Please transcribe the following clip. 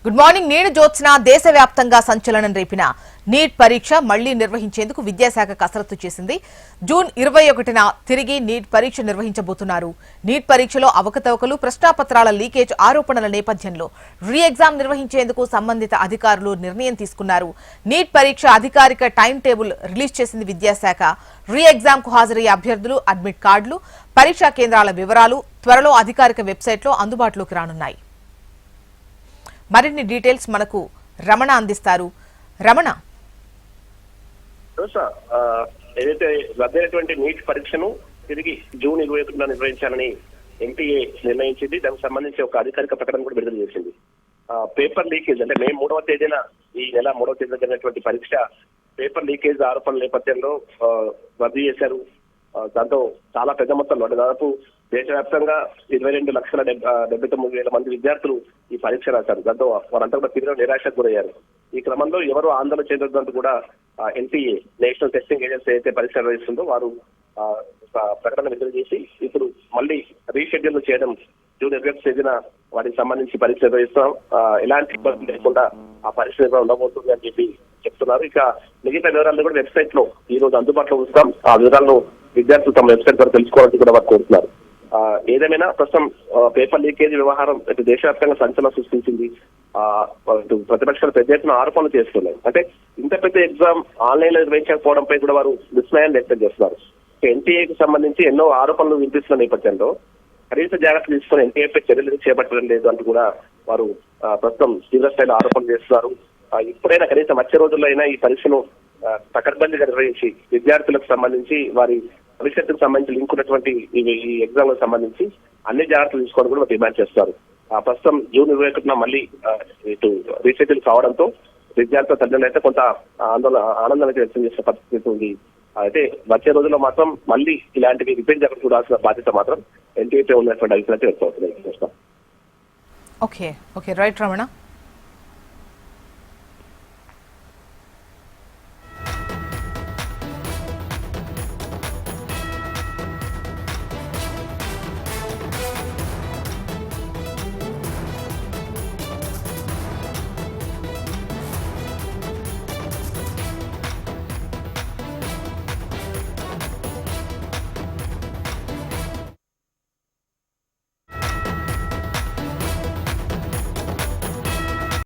Good morning. నేను జ్యోత్స్న. దేశవ్యాప్తంగా సంచలనం రేపిన నీట్ పరీక్ష మళ్లీ నిర్వహించేందుకు విద్యాశాఖ కసరత్తు చేసింది. జూన్ 21న తిరిగి నీట్ పరీక్ష నిర్వహించబోతున్నారు. నీట్ పరీక్షలో అవకతవకలు, ప్రశ్నాపత్రాల లీకేజ్ ఆరోపణల నేపథ్యంలో రీ ఎగ్జామ్ నిర్వహించేందుకు సంబంధిత అధికారులు నిర్ణయం తీసుకున్నారు. నీట్ పరీక్ష అధికారిక టైం టేబుల్ రిలీజ్ చేసింది విద్యాశాఖ. రీ ఎగ్జామ్ కు హాజరయ్యే అభ్యర్థులు, అడ్మిట్ కార్డులు, పరీక్షా కేంద్రాల వివరాలు త్వరలో అధికారిక వెబ్సైట్లో అందుబాటులోకి రానున్నాయి. మరిన్ని డీటెయిల్స్ మనకు రమణ అందిస్తారు. రమణ, ఏదైతే రద్దయినటువంటి నీట్ పరీక్షను తిరిగి జూన్ 21న నిర్వహించాలని ఎన్టీఏ నిర్ణయించింది. దానికి సంబంధించి ఒక అధికారిక ప్రకటన కూడా విడుదల చేసింది. పేపర్ లీకేజ్ అంటే మే 3వ తేదీన ఈ నెల 3వ తేదీన జరిగినటువంటి పరీక్ష పేపర్ లీకేజ్ ఆరోపణల నేపథ్యంలో రద్దు చేశారు. దాంతో చాలా పెద్ద మొత్తంలో అంటే దాదాపు దేశవ్యాప్తంగా 22,79,000 మంది విద్యార్థులు ఈ పరీక్ష రాశారు. దాంతో వారంతా కూడా తీవ్ర నిరాశకు గురయ్యారు. ఈ క్రమంలో ఎవరు ఆందోళన చెందొద్దంటూ కూడా ఎన్టీఏ, నేషనల్ టెస్టింగ్ ఏజెన్సీ అయితే పరీక్ష నిర్వహిస్తుందో వారు ప్రకటన విడుదల చేసి ఇప్పుడు మళ్ళీ రీషెడ్యూల్ చేయడం, జూన్ 21 తేదీన వాటికి సంబంధించి పరీక్ష నిర్వహిస్తాం, ఎలాంటి ఇబ్బంది లేకుండా ఆ పరీక్ష నిర్వహణ ఉండబోతుంది అని చెప్పి చెప్తున్నారు. ఇక మిగతా వివరాలను కూడా వెబ్సైట్ లో ఈ రోజు అందుబాటులో ఉంచుతాం. ఆ వివరాలను విద్యార్థులు తమ వెబ్సైట్ ద్వారా తెలుసుకోవాలని కూడా వారు కోరుతున్నారు. ఏదేమైనా ప్రస్తుతం పేపర్ లీకేజ్ వ్యవహారం దేశవ్యాప్తంగా సంచలనం సృష్టించింది. ప్రతిపక్షాలు పెద్ద ఎత్తున ఆరోపణలు చేస్తున్నాయి. అంటే ఇంత పెద్ద ఎగ్జామ్ ఆన్లైన్ లో నిర్వహించకపోవడంపై కూడా వారు విస్మయాన్ని వ్యక్తం చేస్తున్నారు. ఎన్టీఏకి సంబంధించి ఎన్నో ఆరోపణలు వినిపిస్తున్న నేపథ్యంలో కనీస జాగ్రత్తలు తీసుకుని ఎన్టీఏపై చర్యలు చేపట్టడం లేదు అంటూ కూడా వారు ప్రస్తుతం తీవ్ర స్థాయిలో ఆరోపణలు చేస్తున్నారు. ఇప్పుడైనా కనీసం వచ్చే రోజుల్లో అయినా ఈ పరీక్షను పకడ్బందీగా నిర్వహించి విద్యార్థులకు సంబంధించి వారి భవిష్యత్తుకు సంబంధించి లింక్ ఉన్నటువంటి ఈ ఎగ్జామ్ లకు సంబంధించి అన్ని జాగ్రత్తలు తీసుకోవడం కూడా డిమాండ్ చేస్తారు. ప్రస్తుతం జూన్ 21న మళ్ళీ ఇటు రీషెడ్యూల్ కావడంతో విద్యార్థుల తల్లిదండ్రులు అయితే కొంత ఆనందాన్ని వ్యక్తం చేసిన పరిస్థితి ఉంది. అయితే వచ్చే రోజుల్లో మాత్రం మళ్ళీ ఇలాంటివి రిపీట్ జరగకుండా చూడాల్సిన బాధ్యత మాత్రం ఎన్టీఏపై ఉన్నటువంటి అభిప్రాయం వ్యక్తం అవుతుంది. Okay right Ramana.